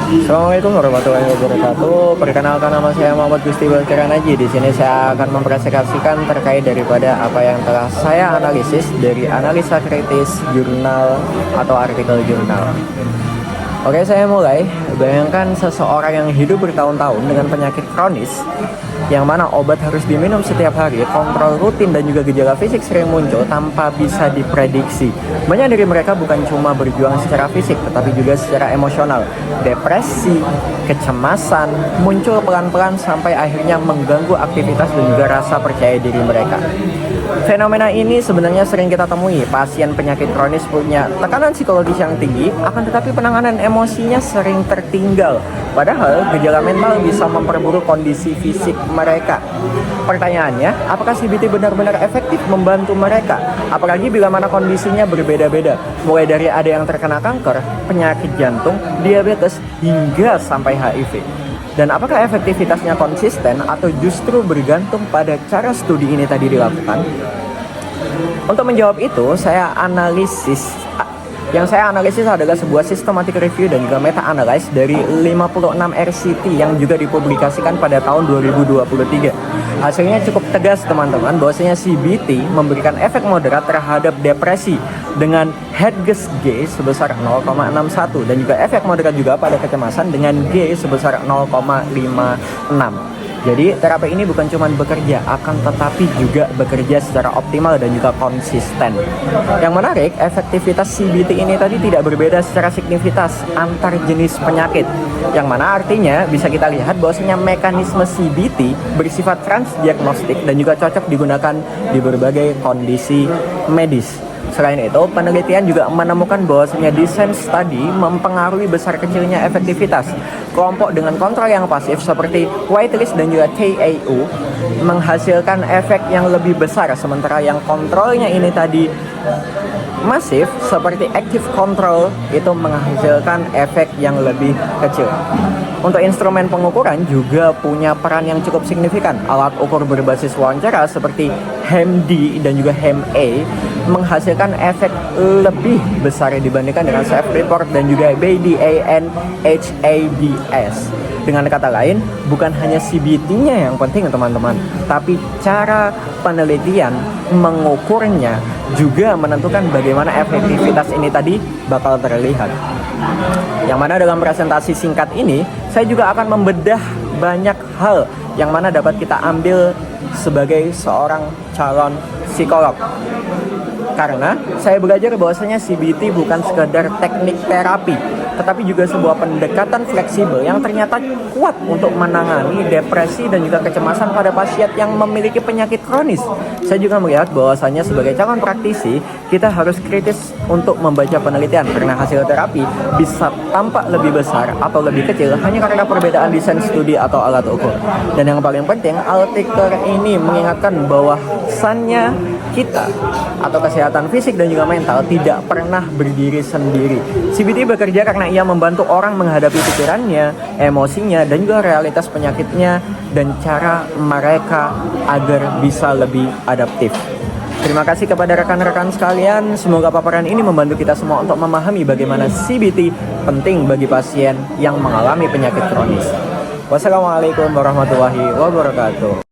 Assalamualaikum warahmatullahi wabarakatuh. Perkenalkan, nama saya Muhammad Gusti Balkiranaji. Di sini saya akan mempresentasikan terkait daripada apa yang telah saya analisis dari analisa kritis jurnal atau artikel jurnal. Oke, saya mulai. Bayangkan seseorang yang hidup bertahun-tahun dengan penyakit kronis, yang mana obat harus diminum setiap hari, kontrol rutin dan juga gejala fisik sering muncul tanpa bisa diprediksi. Banyak dari mereka bukan cuma berjuang secara fisik, tetapi juga secara emosional. Depresi, kecemasan muncul pelan-pelan sampai akhirnya mengganggu aktivitas dan juga rasa percaya diri mereka. Fenomena ini sebenarnya sering kita temui. Pasien penyakit kronis punya tekanan psikologis yang tinggi, akan tetapi penanganan emosinya sering tertinggal. Padahal gejala mental bisa memperburuk kondisi fisik mereka. Pertanyaannya, apakah CBT benar-benar efektif membantu mereka? Apalagi bila mana kondisinya berbeda-beda. Mulai dari ada yang terkena kanker, penyakit jantung, diabetes, hingga sampai HIV. Dan apakah efektivitasnya konsisten atau justru bergantung pada cara studi ini tadi dilakukan? Untuk menjawab itu, Yang saya analisis adalah sebuah systematic review dan juga meta-analysis dari 56 RCT yang juga dipublikasikan pada tahun 2023. Hasilnya cukup tegas teman-teman, bahwasanya CBT memberikan efek moderat terhadap depresi dengan Headges G sebesar 0,61 dan juga efek moderat juga pada kecemasan dengan G sebesar 0,56. Jadi terapi ini bukan cuma bekerja, akan tetapi juga bekerja secara optimal dan juga konsisten. Yang menarik, efektivitas CBT ini tadi tidak berbeda secara signifikan antar jenis penyakit. Yang mana artinya bisa kita lihat bahwasanya mekanisme CBT bersifat transdiagnostik dan juga cocok digunakan di berbagai kondisi medis. Selain itu, penelitian juga menemukan bahwasanya desain study mempengaruhi besar kecilnya efektivitas. Kelompok dengan kontrol yang pasif seperti Whitelist dan juga TAU menghasilkan efek yang lebih besar, sementara yang kontrolnya ini tadi masif seperti active control itu menghasilkan efek yang lebih kecil. Untuk instrumen pengukuran juga punya peran yang cukup signifikan. Alat ukur berbasis wawancara seperti HAM-D dan juga HAM-A menghasilkan efek lebih besar dibandingkan dengan self-report dan juga BDAN-HABS. Dengan kata lain, bukan hanya CBT-nya yang penting teman-teman, tapi cara penelitian mengukurnya juga menentukan bagaimana efektivitas ini tadi bakal terlihat. Yang mana dalam presentasi singkat ini, saya juga akan membedah banyak hal yang mana dapat kita ambil sebagai seorang calon psikolog. Karena saya belajar bahwasanya CBT bukan sekedar teknik terapi, tetapi juga sebuah pendekatan fleksibel yang ternyata kuat untuk menangani depresi dan juga kecemasan pada pasien yang memiliki penyakit kronis. Saya juga melihat bahwasanya sebagai calon praktisi, kita harus kritis untuk membaca penelitian karena hasil terapi bisa tampak lebih besar atau lebih kecil hanya karena perbedaan desain studi atau alat ukur. Dan yang paling penting, artikel ini mengingatkan bahwasannya kita atau kesehatan fisik dan juga mental tidak pernah berdiri sendiri. CBT bekerja karena ia membantu orang menghadapi pikirannya, emosinya, dan juga realitas penyakitnya dan cara mereka agar bisa lebih adaptif. Terima kasih kepada rekan-rekan sekalian. Semoga paparan ini membantu kita semua untuk memahami bagaimana CBT penting bagi pasien yang mengalami penyakit kronis. Wassalamualaikum warahmatullahi wabarakatuh.